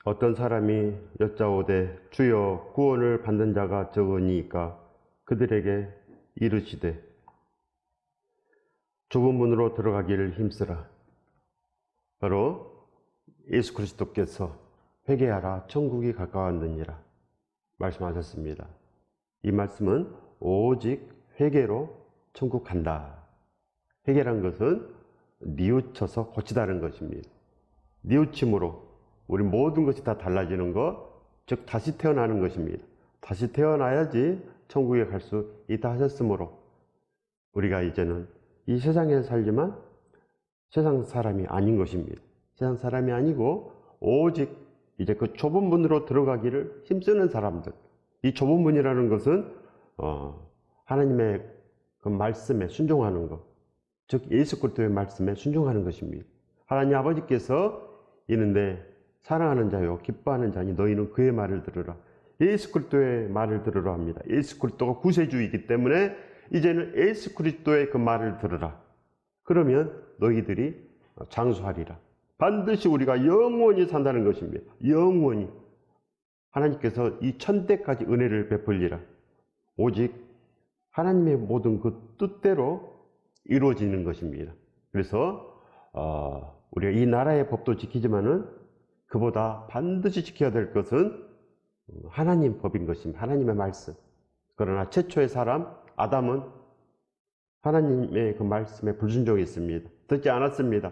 어떤 사람이 여짜오되 주여 구원을 받는 자가 적으니까 그들에게 이르시되 좁은 문으로 들어가기를 힘쓰라. 바로 예수 그리스도께서 회개하라 천국이 가까웠느니라 말씀하셨습니다. 이 말씀은 오직 회개로 천국 간다. 회개란 것은 뉘우쳐서 고치다는 것입니다. 뉘우침으로 우리 모든 것이 다 달라지는 것, 즉 다시 태어나는 것입니다. 다시 태어나야지 천국에 갈 수 있다 하셨으므로 우리가 이제는 이 세상에 살지만 세상 사람이 아닌 것입니다. 세상 사람이 아니고 오직 이제 그 좁은 문으로 들어가기를 힘쓰는 사람들. 이 좁은 문이라는 것은 하나님의 그 말씀에 순종하는 것, 즉 예수 그리스도의 말씀에 순종하는 것입니다. 하나님 아버지께서 이는데 사랑하는 자요 기뻐하는 자니 너희는 그의 말을 들으라. 예수 그리스도의 말을 들으라 합니다. 예수 그리스도가 구세주이기 때문에 이제는 예수 그리스도의 그 말을 들으라. 그러면 너희들이 장수하리라. 반드시 우리가 영원히 산다는 것입니다. 영원히. 하나님께서 이 천대까지 은혜를 베풀리라. 오직 하나님의 모든 그 뜻대로 이루어지는 것입니다. 그래서 우리가 이 나라의 법도 지키지만은 그보다 반드시 지켜야 될 것은 하나님 법인 것입니다. 하나님의 말씀. 그러나 최초의 사람 아담은 하나님의 그 말씀에 불순종했습니다. 듣지 않았습니다.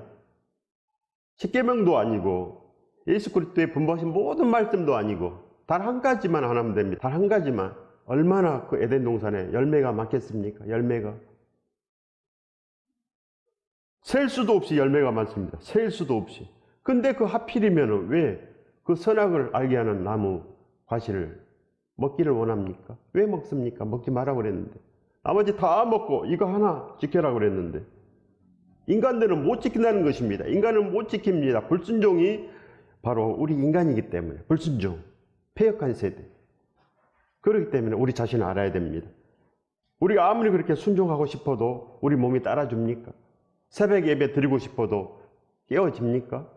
십계명도 아니고 예수 그리스도의 분부하신 모든 말씀도 아니고 단 한 가지만 안 하면 됩니다. 단 한 가지만. 얼마나 그 에덴 동산에 열매가 많겠습니까? 열매가 셀 수도 없이 열매가 많습니다. 셀 수도 없이. 근데 그 하필이면 왜 그 선악을 알게 하는 나무 과실을 먹기를 원합니까? 왜 먹습니까? 먹지 말라고 그랬는데. 나머지 다 먹고 이거 하나 지켜라고 그랬는데. 인간들은 못 지킨다는 것입니다. 인간은 못 지킵니다. 불순종이 바로 우리 인간이기 때문에. 불순종. 패역한 세대. 그렇기 때문에 우리 자신을 알아야 됩니다. 우리가 아무리 그렇게 순종하고 싶어도 우리 몸이 따라줍니까? 새벽 예배 드리고 싶어도 깨어집니까?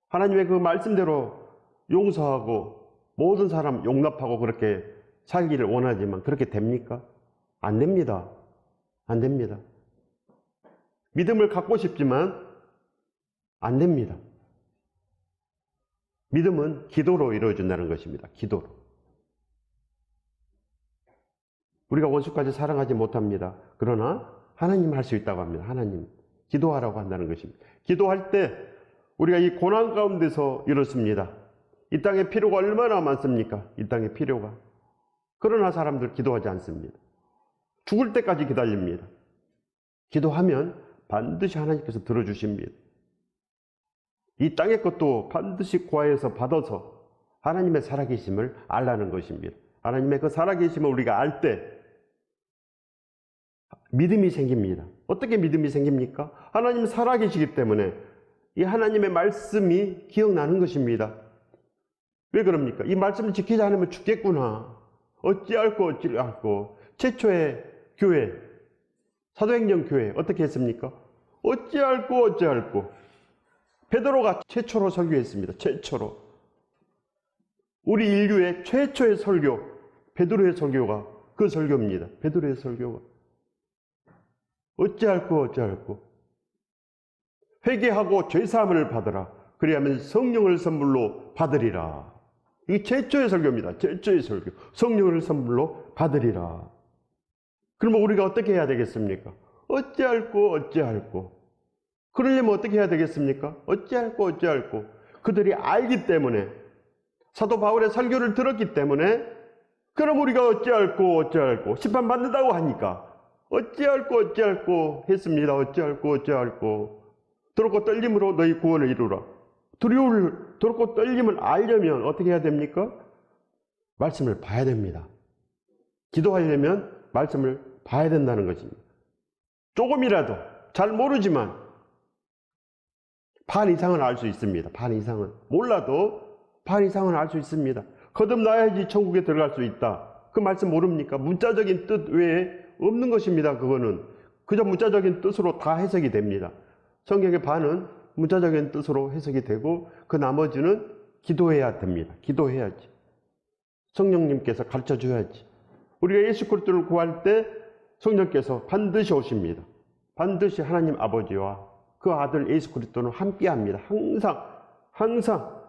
하나님의 그 말씀대로 용서하고 모든 사람 용납하고 그렇게 살기를 원하지만 그렇게 됩니까? 안 됩니다. 안 됩니다. 믿음을 갖고 싶지만 안 됩니다. 믿음은 기도로 이루어진다는 것입니다. 기도로. 우리가 원수까지 사랑하지 못합니다. 그러나 하나님 할 수 있다고 합니다. 하나님. 기도하라고 한다는 것입니다. 기도할 때 우리가 이 고난 가운데서 이렇습니다. 이 땅에 필요가 얼마나 많습니까? 이 땅에 필요가. 그러나 사람들 기도하지 않습니다. 죽을 때까지 기다립니다. 기도하면 반드시 하나님께서 들어주십니다. 이 땅의 것도 반드시 구하여서 받아서 하나님의 살아계심을 알라는 것입니다. 하나님의 그 살아계심을 우리가 알 때 믿음이 생깁니다. 어떻게 믿음이 생깁니까? 하나님 살아계시기 때문에 이 하나님의 말씀이 기억나는 것입니다. 왜 그럽니까? 이 말씀을 지키지 않으면 죽겠구나. 어찌할꼬 어찌할꼬. 최초의 교회, 사도행전 교회 어떻게 했습니까? 어찌할꼬 어찌할꼬. 베드로가 최초로 설교했습니다. 최초로. 우리 인류의 최초의 설교, 베드로의 설교가 그 설교입니다. 베드로의 설교가. 어찌할꼬 어찌할꼬. 회개하고 죄사함을 받으라. 그리하면 성령을 선물로 받으리라. 이게 최초의 설교입니다. 최초의 설교. 성령을 선물로 받으리라. 그러면 우리가 어떻게 해야 되겠습니까? 어찌할꼬 어찌할꼬. 그러려면 어떻게 해야 되겠습니까? 어찌할꼬 어찌할꼬. 그들이 알기 때문에, 사도 바울의 설교를 들었기 때문에, 그럼 우리가 어찌할꼬 어찌할꼬. 심판받는다고 하니까 어찌할꼬 어찌할꼬 했습니다. 어찌할꼬 어찌할꼬. 두렵고 떨림으로 너희 구원을 이루라. 두렵고 떨림을 알려면 어떻게 해야 됩니까? 말씀을 봐야 됩니다. 기도하려면 말씀을 봐야 된다는 것입니다. 조금이라도 잘 모르지만 반 이상은 알 수 있습니다. 반 이상은. 몰라도 반 이상은 알 수 있습니다. 거듭나야지 천국에 들어갈 수 있다. 그 말씀 모릅니까? 문자적인 뜻 외에 없는 것입니다. 그거는 그저 문자적인 뜻으로 다 해석이 됩니다. 성경의 반은 문자적인 뜻으로 해석이 되고 그 나머지는 기도해야 됩니다. 기도해야지. 성령님께서 가르쳐 줘야지. 우리가 예수 그리스도를 구할 때 성령께서 반드시 오십니다. 반드시 하나님 아버지와 그 아들 예수 그리스도는 함께합니다. 항상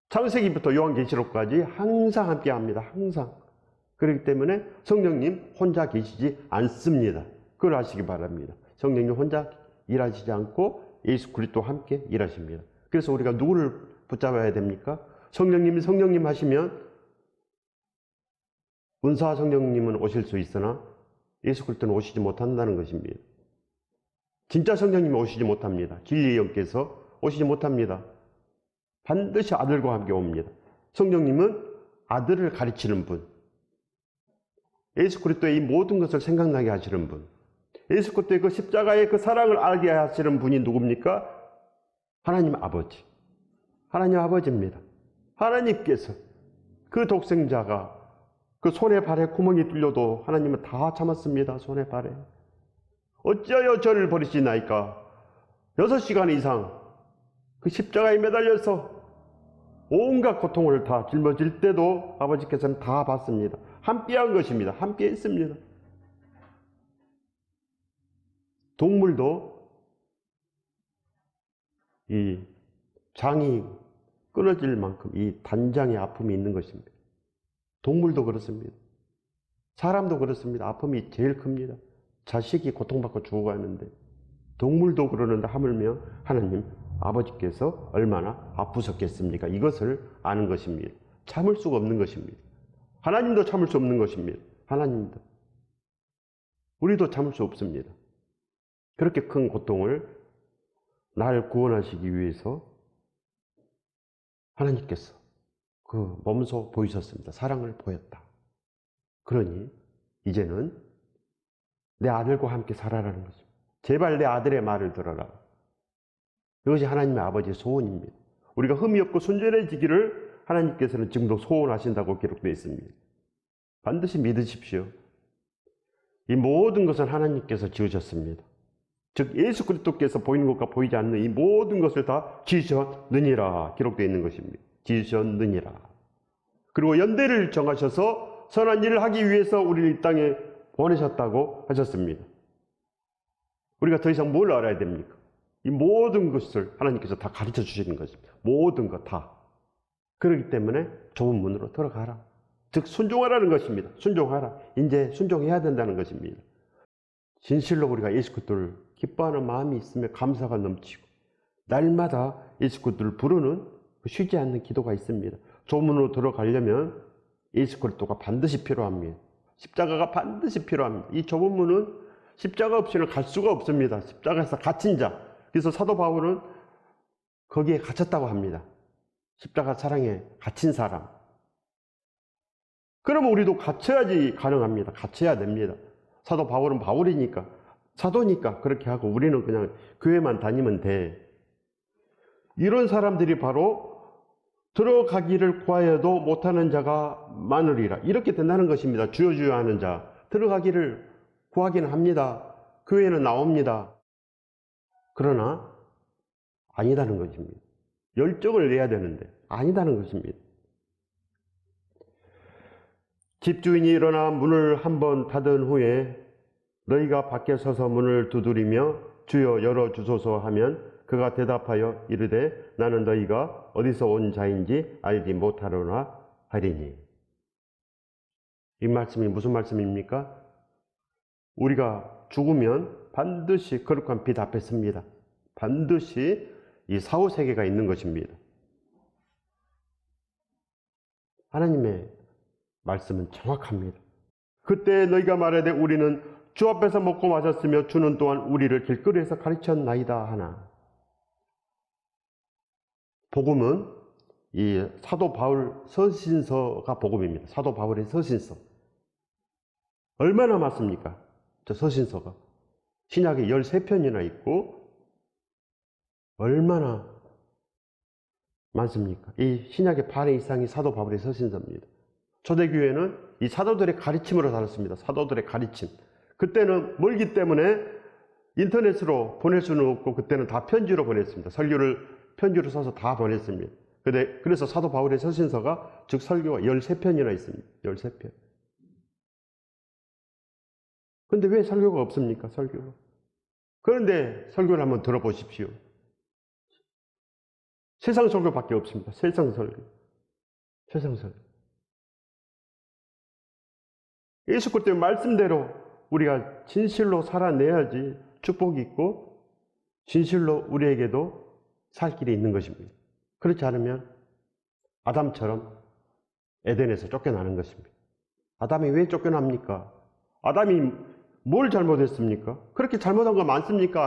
창세기부터 요한계시록까지 항상 함께합니다. 항상. 그렇기 때문에 성령님 혼자 계시지 않습니다. 그걸 아시기 바랍니다. 성령님 혼자 일하시지 않고 예수 그리스도와 함께 일하십니다. 그래서 우리가 누구를 붙잡아야 됩니까? 성령님이 성령님 하시면 은사 성령님은 오실 수 있으나 예수 그리스도는 오시지 못한다는 것입니다. 진짜 성령님이 오시지 못합니다. 진리의 영께서 오시지 못합니다. 반드시 아들과 함께 옵니다. 성령님은 아들을 가르치는 분, 예수 그리스도의 이 모든 것을 생각나게 하시는 분, 예수 그리스도의 그 십자가의 그 사랑을 알게 하시는 분이 누굽니까? 하나님 아버지. 하나님 아버지입니다. 하나님께서 그 독생자가 그 손에 발에 구멍이 뚫려도 하나님은 다 참았습니다. 손에 발에. 어찌하여 저를 버리시나이까? 6시간 이상 그 십자가에 매달려서 온갖 고통을 다 짊어질 때도 아버지께서는 다 봤습니다. 함께한 것입니다. 함께 했습니다. 동물도 이 장이 끊어질 만큼 이 단장의 아픔이 있는 것입니다. 동물도 그렇습니다. 사람도 그렇습니다. 아픔이 제일 큽니다. 자식이 고통받고 죽어가는데 동물도 그러는데 하물며 하나님 아버지께서 얼마나 아프셨겠습니까? 이것을 아는 것입니다. 참을 수가 없는 것입니다. 하나님도 참을 수 없는 것입니다. 하나님도. 우리도 참을 수 없습니다. 그렇게 큰 고통을 나를 구원하시기 위해서 하나님께서 그 몸소 보이셨습니다. 사랑을 보였다. 그러니 이제는 내 아들과 함께 살아라는 것입니다. 제발 내 아들의 말을 들어라. 이것이 하나님의 아버지의 소원입니다. 우리가 흠이 없고 순전해지기를 하나님께서는 지금도 소원하신다고 기록되어 있습니다. 반드시 믿으십시오. 이 모든 것은 하나님께서 지으셨습니다. 즉 예수 그리스도께서 보이는 것과 보이지 않는 이 모든 것을 다 지으셨느니라 기록되어 있는 것입니다. 지으셨느니라. 그리고 연대를 정하셔서 선한 일을 하기 위해서 우리를 이 땅에 보내셨다고 하셨습니다. 우리가 더 이상 뭘 알아야 됩니까? 이 모든 것을 하나님께서 다 가르쳐 주시는 것입니다. 모든 것 다. 그렇기 때문에 좁은 문으로 들어가라. 즉 순종하라는 것입니다. 순종하라. 이제 순종해야 된다는 것입니다. 진실로 우리가 예수 그리스도를 기뻐하는 마음이 있으며 감사가 넘치고 날마다 예수 그리스도를 부르는 쉬지 않는 기도가 있습니다. 좁은 문으로 들어가려면 예수 그리스도가 반드시 필요합니다. 십자가가 반드시 필요합니다. 이 좁은 문은 십자가 없이는 갈 수가 없습니다. 십자가에서 갇힌 자. 그래서 사도 바울은 거기에 갇혔다고 합니다. 십자가 사랑에 갇힌 사람. 그러면 우리도 갇혀야지 가능합니다. 갇혀야 됩니다. 사도 바울은 바울이니까, 사도니까 그렇게 하고 우리는 그냥 교회만 다니면 돼. 이런 사람들이 바로 들어가기를 구하여도 못하는 자가 많으리라. 이렇게 된다는 것입니다. 주여 주여 하는 자. 들어가기를 구하기는 합니다. 교회는 나옵니다. 그러나 아니다는 것입니다. 열정을 내야 되는데 아니다는 것입니다. 집주인이 일어나 문을 한번 닫은 후에 너희가 밖에 서서 문을 두드리며 주여 열어주소서 하면 그가 대답하여 이르되 나는 너희가 어디서 온 자인지 알지 못하노라 하리니. 이 말씀이 무슨 말씀입니까? 우리가 죽으면 반드시 거룩한 빛 앞에 섭니다. 반드시 이 사후세계가 있는 것입니다. 하나님의 말씀은 정확합니다. 그때 너희가 말하되 우리는 주 앞에서 먹고 마셨으며 주는 또한 우리를 길거리에서 가르쳤나이다 하나. 복음은 이 사도 바울 서신서가 복음입니다. 사도 바울의 서신서. 얼마나 많습니까? 저 서신서가. 신약에 13편이나 있고 얼마나 많습니까? 이 신약의 반의 이상이 사도 바울의 서신서입니다. 초대교회는 이 사도들의 가르침으로 살았습니다. 사도들의 가르침. 그때는 멀기 때문에 인터넷으로 보낼 수는 없고 그때는 다 편지로 보냈습니다. 설교를 편지로 써서 다 보냈습니다. 그래서 사도 바울의 서신서가, 즉 설교가 13편이나 있습니다. 13편. 근데 왜 설교가 없습니까? 설교가. 그런데 설교를 한번 들어보십시오. 세상 설교밖에 없습니다. 세상 설교. 세상 설교. 예수 그리스도의 말씀대로 우리가 진실로 살아내야지 축복이 있고 진실로 우리에게도 살 길이 있는 것입니다. 그렇지 않으면 아담처럼 에덴에서 쫓겨나는 것입니다. 아담이 왜 쫓겨납니까? 아담이 뭘 잘못했습니까? 그렇게 잘못한 거 많습니까?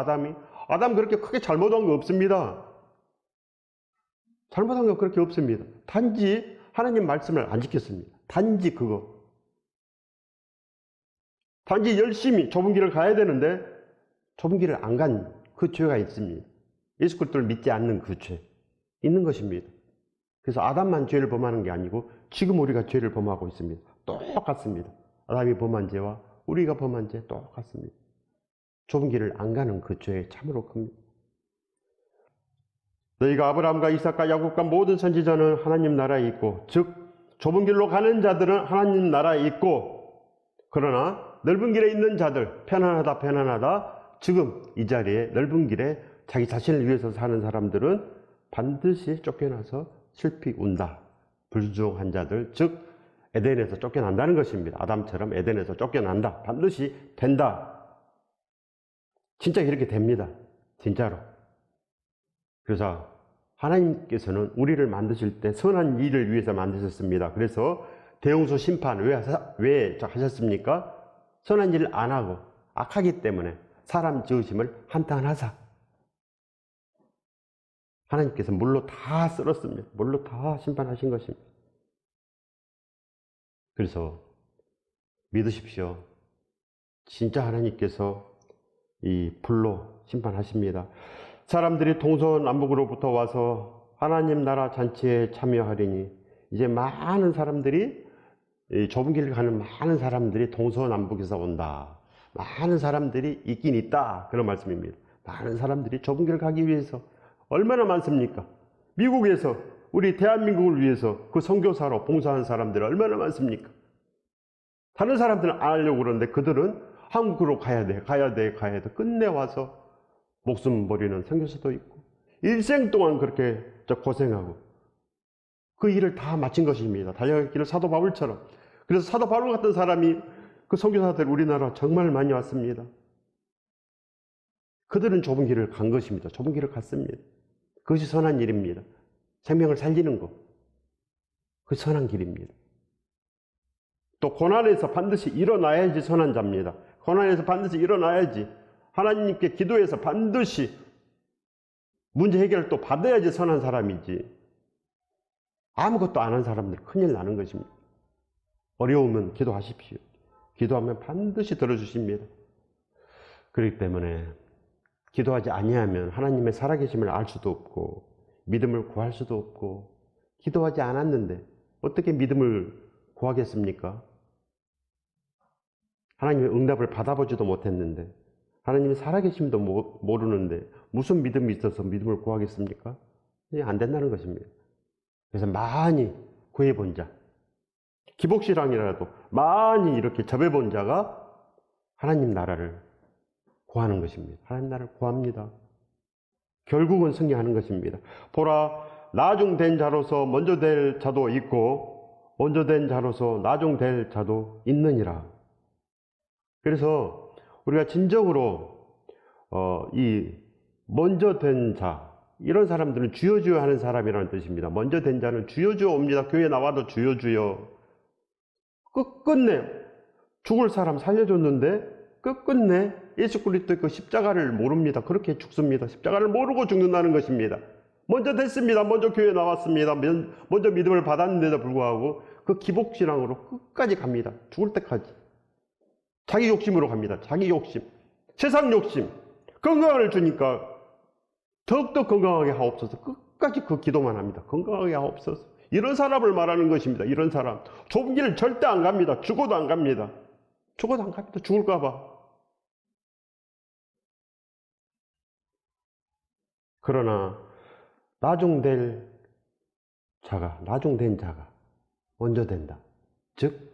아담 그렇게 크게 잘못한 거 없습니다. 잘못한 거 그렇게 없습니다. 단지 하나님 말씀을 안 지켰습니다. 단지 그거. 단지 열심히 좁은 길을 가야 되는데 좁은 길을 안 간 그 죄가 있습니다. 예수 그리스도를 믿지 않는 그 죄 있는 것입니다. 그래서 아담만 죄를 범하는 게 아니고 지금 우리가 죄를 범하고 있습니다. 똑같습니다. 아담이 범한 죄와 우리가 범한 죄 똑같습니다. 좁은 길을 안 가는 그 죄에 참으로 큽니다. 너희가 아브라함과 이삭과 야곱과 모든 선지자는 하나님 나라에 있고, 즉 좁은 길로 가는 자들은 하나님 나라에 있고, 그러나 넓은 길에 있는 자들, 편안하다 지금 이 자리에 넓은 길에 자기 자신을 위해서 사는 사람들은 반드시 쫓겨나서 슬피 운다. 불순종한 자들, 즉 에덴에서 쫓겨난다는 것입니다. 아담처럼 에덴에서 쫓겨난다. 반드시 된다. 진짜 이렇게 됩니다. 진짜로. 그래서 하나님께서는 우리를 만드실 때 선한 일을 위해서 만드셨습니다. 그래서 대홍수 심판 왜 하셨습니까? 선한 일을 안 하고 악하기 때문에 사람 지으심을 한탄하사. 하나님께서 물로 다 썰었습니다. 물로 다 심판하신 것입니다. 그래서 믿으십시오. 진짜 하나님께서 이 불로 심판하십니다. 사람들이 동서남북으로부터 와서 하나님 나라 잔치에 참여하리니, 이제 많은 사람들이, 좁은 길을 가는 많은 사람들이 동서남북에서 온다. 많은 사람들이 있긴 있다. 그런 말씀입니다. 많은 사람들이 좁은 길을 가기 위해서 얼마나 많습니까? 미국에서 우리 대한민국을 위해서 그 선교사로 봉사하는 사람들이 얼마나 많습니까? 다른 사람들은 안 하려고 그러는데 그들은 한국으로 가야 돼. 끝내 와서 목숨 버리는 선교사도 있고, 일생 동안 그렇게 고생하고 그 일을 다 마친 것입니다. 달려갈 길을 사도 바울처럼. 그래서 사도 바울 같은 사람이, 그 선교사들 우리나라 정말 많이 왔습니다. 그들은 좁은 길을 간 것입니다. 좁은 길을 갔습니다. 그것이 선한 일입니다. 생명을 살리는 것, 그것이 선한 길입니다. 또 고난에서 반드시 일어나야지 선한 자입니다. 고난에서 반드시 일어나야지, 하나님께 기도해서 반드시 문제 해결을 또 받아야지 선한 사람이지, 아무것도 안 한 사람들 큰일 나는 것입니다. 어려우면 기도하십시오. 기도하면 반드시 들어주십니다. 그렇기 때문에 기도하지 아니하면 하나님의 살아계심을 알 수도 없고 믿음을 구할 수도 없고, 기도하지 않았는데 어떻게 믿음을 구하겠습니까? 하나님의 응답을 받아보지도 못했는데, 하나님의 살아계심도 모르는데 무슨 믿음이 있어서 믿음을 구하겠습니까? 안 된다는 것입니다. 그래서 많이 구해본 자, 기복신앙이라도 많이 이렇게 접해본 자가 하나님 나라를 구하는 것입니다. 하나님 나라를 구합니다. 결국은 승리하는 것입니다. 보라, 나중된 자로서 먼저 될 자도 있고 먼저 된 자로서 나중될 자도 있느니라. 그래서 우리가 진정으로 이 먼저 된 자, 이런 사람들은 주여 주여 하는 사람이라는 뜻입니다. 먼저 된 자는 주여 주여 옵니다. 교회 나와도 주여 주여. 끝끝내 죽을 사람 살려줬는데 끝끝내 예수 그리스도의 그 십자가를 모릅니다. 그렇게 죽습니다. 십자가를 모르고 죽는다는 것입니다. 먼저 됐습니다. 먼저 교회 나왔습니다. 먼저 믿음을 받았는데도 불구하고 그 기복신앙으로 끝까지 갑니다. 죽을 때까지. 자기 욕심으로 갑니다. 자기 욕심, 세상 욕심. 건강을 주니까 더욱더 건강하게 하옵소서. 끝까지 그 기도만 합니다. 건강하게 하옵소서. 이런 사람을 말하는 것입니다. 이런 사람. 좁은 길을 절대 안 갑니다. 죽어도 안 갑니다. 죽어도 안 갑니다. 죽을까 봐. 그러나 나중될 자가, 나중된 자가 먼저 된다. 즉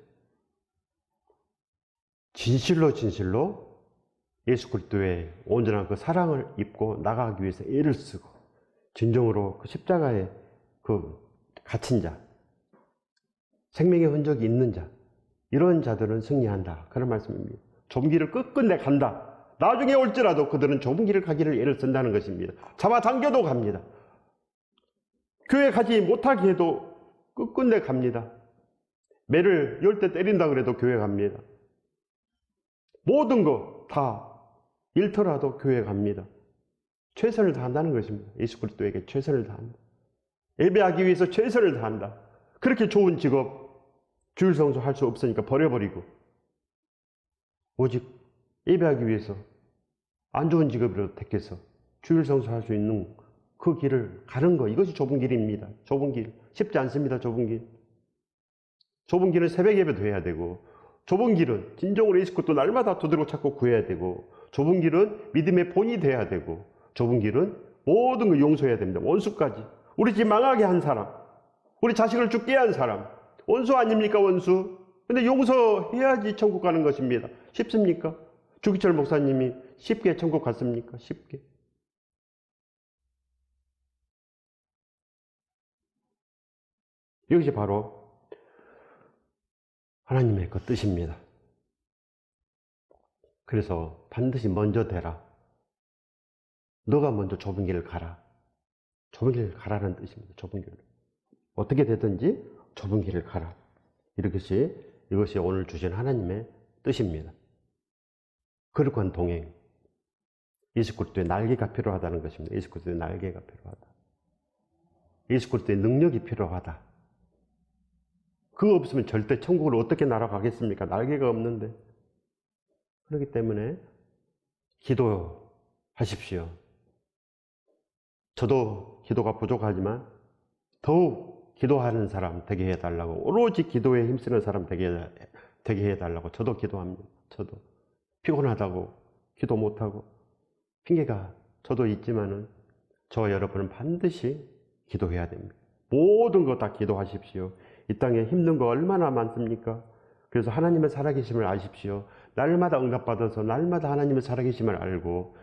진실로 예수 그리스도의 온전한 그 사랑을 입고 나가기 위해서 애를 쓰고 진정으로 그 십자가에 그 갇힌 자, 생명의 흔적이 있는 자, 이런 자들은 승리한다. 그런 말씀입니다. 좁은 길을 끝끝내 간다. 나중에 올지라도 그들은 좁은 길을 가기를 애를 쓴다는 것입니다. 잡아당겨도 갑니다. 교회 가지 못하게 해도 끝끝내 갑니다. 매를 10대 때린다 그래도 교회 갑니다. 모든 거 다 잃더라도 교회 갑니다. 최선을 다한다는 것입니다. 예수 그리스도에게 최선을 다한다. 예배하기 위해서 최선을 다한다. 그렇게 좋은 직업 주일 성수 할 수 없으니까 버려버리고 오직 예배하기 위해서 안 좋은 직업으로 택해서 주일 성수 할 수 있는 그 길을 가는 거, 이것이 좁은 길입니다. 좁은 길. 쉽지 않습니다. 좁은 길. 좁은 길은 새벽 예배도 해야 되고, 좁은 길은 진정으로 예수 그리스도 날마다 두드리고 찾고 구해야 되고, 좁은 길은 믿음의 본이 돼야 되고, 좁은 길은 모든 걸 용서해야 됩니다. 원수까지. 우리 집 망하게 한 사람, 우리 자식을 죽게 한 사람, 원수 아닙니까, 원수? 근데 용서해야지 천국 가는 것입니다. 쉽습니까? 주기철 목사님이 쉽게 천국 갔습니까? 쉽게. 이것이 바로 하나님의 그 뜻입니다. 그래서 반드시 먼저 되라. 너가 먼저 좁은 길을 가라. 좁은 길을 가라는 뜻입니다. 좁은 길을. 어떻게 되든지 좁은 길을 가라. 이것이 오늘 주신 하나님의 뜻입니다. 거룩한 동행. 예수 그리스도의 날개가 필요하다는 것입니다. 예수 그리스도의 날개가 필요하다. 예수 그리스도의 능력이 필요하다. 그거 없으면 절대 천국을 어떻게 날아가겠습니까? 날개가 없는데. 그렇기 때문에 기도하십시오. 저도 기도가 부족하지만 더욱 기도하는 사람 되게 해달라고, 오로지 기도에 힘쓰는 사람 되게 해달라고 저도 기도합니다. 저도 피곤하다고 기도 못하고 핑계가 저도 있지만은 저 여러분은 반드시 기도해야 됩니다. 모든 거 다 기도하십시오. 이 땅에 힘든 거 얼마나 많습니까? 그래서 하나님의 살아계심을 아십시오. 날마다 응답받아서 날마다 하나님의 살아계심을 알고,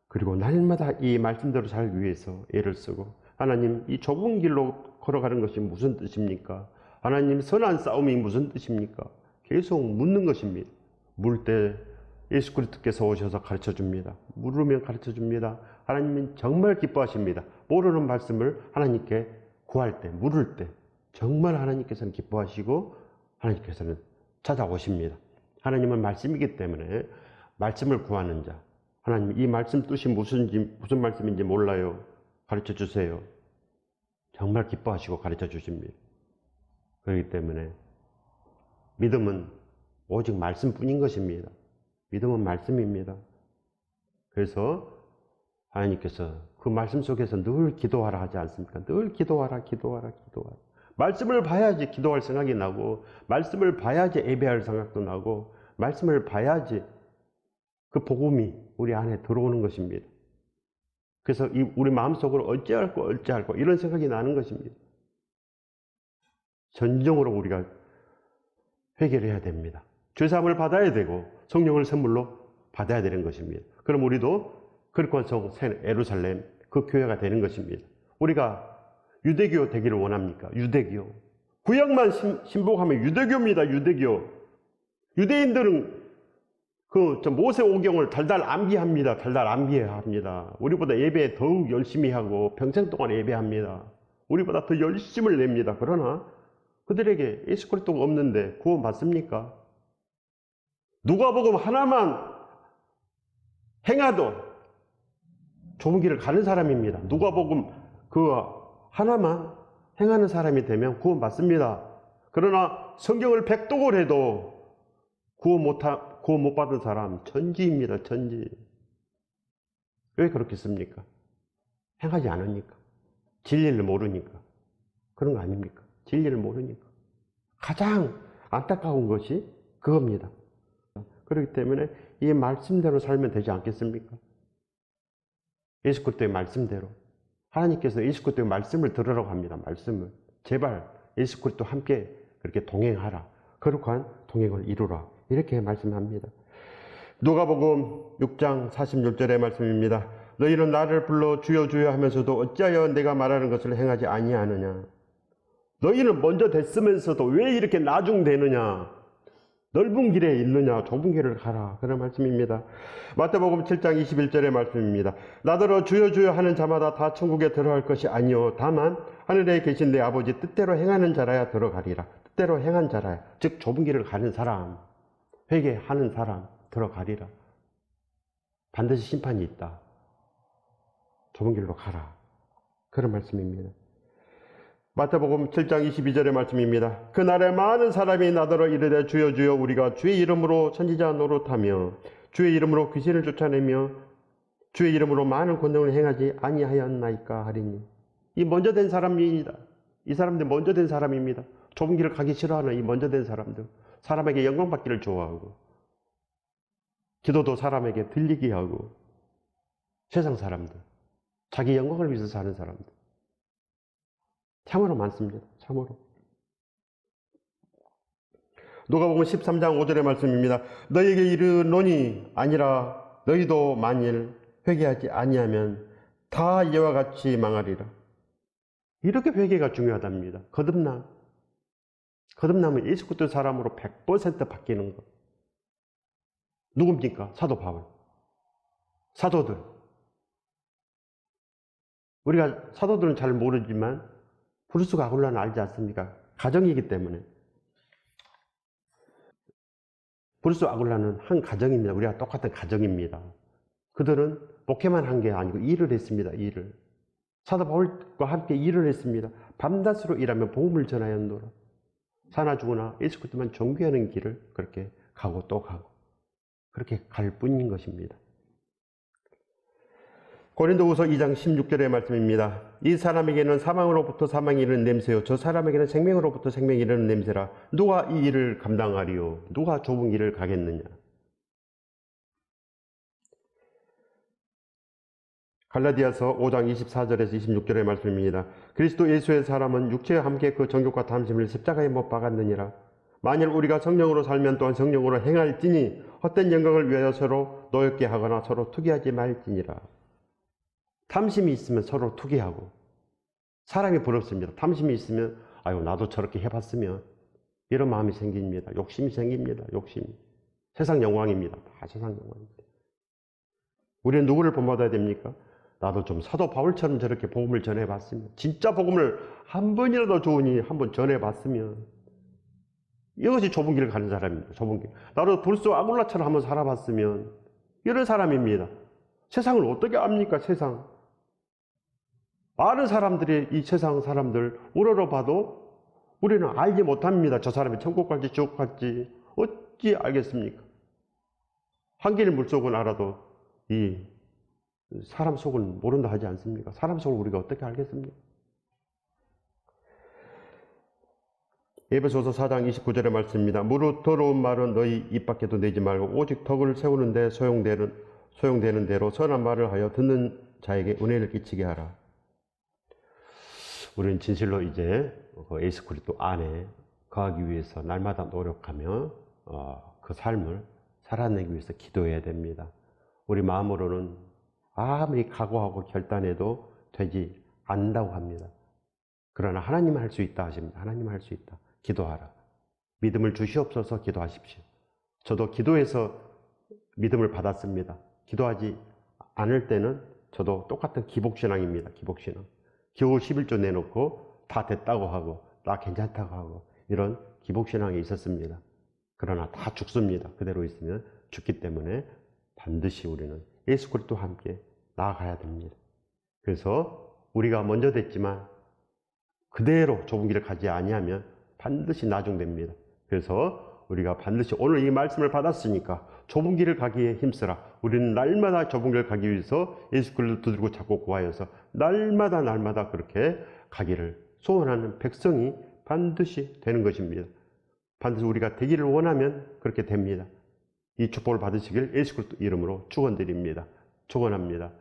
그리고 날마다 이 말씀대로 살기 위해서 애를 쓰고, 하나님 이 좁은 길로 걸어가는 것이 무슨 뜻입니까? 하나님 선한 싸움이 무슨 뜻입니까? 계속 묻는 것입니다. 물 때 예수 그리스도께서 오셔서 가르쳐 줍니다. 물으면 가르쳐 줍니다. 하나님은 정말 기뻐하십니다. 모르는 말씀을 하나님께 구할 때, 물을 때 정말 하나님께서는 기뻐하시고 하나님께서는 찾아오십니다. 하나님은 말씀이기 때문에 말씀을 구하는 자, 하나님 이 말씀 뜻이 무슨 말씀인지 몰라요. 가르쳐 주세요. 정말 기뻐하시고 가르쳐 주십니다. 그렇기 때문에 믿음은 오직 말씀뿐인 것입니다. 믿음은 말씀입니다. 그래서 하나님께서 그 말씀 속에서 늘 기도하라 하지 않습니까? 늘 기도하라. 말씀을 봐야지 기도할 생각이 나고, 말씀을 봐야지 예배할 생각도 나고, 말씀을 봐야지 그 복음이 우리 안에 들어오는 것입니다. 그래서 우리 마음속으로 어찌할꼬 이런 생각이 나는 것입니다. 전적으로 우리가 회개를 해야 됩니다. 죄사함을 받아야 되고 성령을 선물로 받아야 되는 것입니다. 그럼 우리도 거룩한 성 새 예루살렘 그 교회가 되는 것입니다. 우리가 유대교 되기를 원합니까? 유대교. 구약만 신봉하면 유대교입니다. 유대교. 유대인들은 그 모세오경을 달달 암기합니다. 달달 암기합니다. 우리보다 예배에 더욱 열심히 하고 평생 동안 예배합니다. 우리보다 더 열심을 냅니다. 그러나 그들에게 예수 그리스도가 없는데 구원 받습니까? 누가복음 하나만 행하도 좁은 길을 가는 사람입니다. 누가복음 그 하나만 행하는 사람이 되면 구원 받습니다. 그러나 성경을 백독을 해도 구원 못 받은 사람 천지입니다. 천지. 왜 그렇겠습니까? 행하지 않으니까. 진리를 모르니까. 그런 거 아닙니까? 진리를 모르니까. 가장 안타까운 것이 그겁니다. 그렇기 때문에 이 말씀대로 살면 되지 않겠습니까? 예수 그리스도의 말씀대로. 하나님께서 예수 그리스도의 말씀을 들으라고 합니다. 말씀을. 제발 예수 그리스도 함께 그렇게 동행하라. 거룩한 동행을 이루라. 이렇게 말씀합니다. 누가복음 6장 46절의 말씀입니다. 너희는 나를 불러 주여 주여 하면서도 어찌하여 내가 말하는 것을 행하지 아니하느냐. 너희는 먼저 됐으면서도 왜 이렇게 나중되느냐. 넓은 길에 있느냐 좁은 길을 가라. 그런 말씀입니다. 마태복음 7장 21절의 말씀입니다. 나더러 주여 주여 하는 자마다 다 천국에 들어갈 것이 아니요 다만 하늘에 계신 내 아버지 뜻대로 행하는 자라야 들어가리라. 뜻대로 행한 자라야, 즉 좁은 길을 가는 사람, 회개하는 사람 들어가리라. 반드시 심판이 있다. 좁은 길로 가라. 그런 말씀입니다. 마태복음 7장 22절의 말씀입니다. 그날에 많은 사람이 나더러 이르되 주여 주여 우리가 주의 이름으로 선지자 노릇하며 주의 이름으로 귀신을 쫓아내며 주의 이름으로 많은 권능을 행하지 아니하였나이까 하리니. 이 먼저 된 사람입니다. 이 사람들 먼저 된 사람입니다. 좁은 길을 가기 싫어하는 이 먼저 된 사람들, 사람에게 영광 받기를 좋아하고 기도도 사람에게 들리게 하고 세상 사람들, 자기 영광을 위해서 사는 사람들 참으로 많습니다. 참으로. 누가복음 13장 5절의 말씀입니다. 너희에게 이르노니 아니라 너희도 만일 회개하지 아니하면 다 이와 같이 망하리라. 이렇게 회개가 중요하답니다. 거듭남은 예수 그리스도 사람으로 100% 바뀌는 것. 누굽니까? 사도 바울. 사도들. 우리가 사도들은 잘 모르지만 브루스 아굴라는 알지 않습니까? 가정이기 때문에. 브루스 아굴라는 한 가정입니다. 우리가 똑같은 가정입니다. 그들은 목회만 한 게 아니고 일을 했습니다. 일을. 사도 바울과 함께 일을 했습니다. 밤낮으로 일하며 복음을 전하였노라. 사나 죽으나 예수 그리스도만 존귀하는 길을 그렇게 가고 또 가고 그렇게 갈 뿐인 것입니다. 고린도후서 2장 16절의 말씀입니다. 이 사람에게는 사망으로부터 사망이 이르는 냄새요 저 사람에게는 생명으로부터 생명이 이르는 냄새라. 누가 이 일을 감당하리요? 누가 좁은 길을 가겠느냐? 갈라디아서 5장 24절에서 26절의 말씀입니다. 그리스도 예수의 사람은 육체와 함께 그 정욕과 탐심을 십자가에 못 박았느니라. 만일 우리가 성령으로 살면 또한 성령으로 행할지니 헛된 영광을 위하여 서로 노엽게 하거나 서로 투기하지 말지니라. 탐심이 있으면 서로 투기하고, 사람이 부럽습니다. 탐심이 있으면 아유 나도 저렇게 해봤으면, 이런 마음이 생깁니다. 욕심이 생깁니다. 욕심이. 세상 영광입니다. 다 세상 영광입니다. 우리는 누구를 본받아야 됩니까? 나도 좀 사도 바울처럼 저렇게 복음을 전해봤으면, 진짜 복음을 한 번이라도 좋으니 한번 전해봤으면, 이것이 좁은 길을 가는 사람입니다. 좁은 길. 나도 브루스 아굴라처럼 한번 살아봤으면, 이런 사람입니다. 세상을 어떻게 압니까? 세상. 많은 사람들이 이 세상 사람들 우러러봐도 우리는 알지 못합니다. 저 사람이 천국 갈지 지옥 갈지 어찌 알겠습니까? 한길 물속은 알아도 이 사람 속은 모른다 하지 않습니까? 사람 속을 우리가 어떻게 알겠습니까? 에베소서 4장 29절의 말씀입니다. 무릇 더러운 말은 너희 입 밖에도 내지 말고 오직 덕을 세우는데 소용되는 대로 선한 말을 하여 듣는 자에게 은혜를 끼치게 하라. 우리는 진실로 이제 예수 그리스도 안에 거하기 위해서 날마다 노력하며 그 삶을 살아내기 위해서 기도해야 됩니다. 우리 마음으로는 아무리 각오하고 결단해도 되지 않는다고 합니다. 그러나 하나님은 할 수 있다 하십니다. 하나님은 할 수 있다. 기도하라. 믿음을 주시옵소서. 기도하십시오. 저도 기도해서 믿음을 받았습니다. 기도하지 않을 때는 저도 똑같은 기복신앙입니다. 기복신앙. 겨우 11조 내놓고 다 됐다고 하고 나 괜찮다고 하고 이런 기복신앙이 있었습니다. 그러나 다 죽습니다. 그대로 있으면 죽기 때문에 반드시 우리는 예수 그리스도와 함께 나아가야 됩니다. 그래서 우리가 먼저 됐지만 그대로 좁은 길을 가지 아니하면 반드시 나중됩니다. 그래서 우리가 반드시 오늘 이 말씀을 받았으니까 좁은 길을 가기에 힘쓰라. 우리는 날마다 좁은 길을 가기 위해서 예수 그리스도를 두들고 찾고 구하여서 날마다 그렇게 가기를 소원하는 백성이 반드시 되는 것입니다. 반드시 우리가 되기를 원하면 그렇게 됩니다. 이 축복을 받으시길 예수 그리스도 이름으로 축원드립니다. 축원합니다.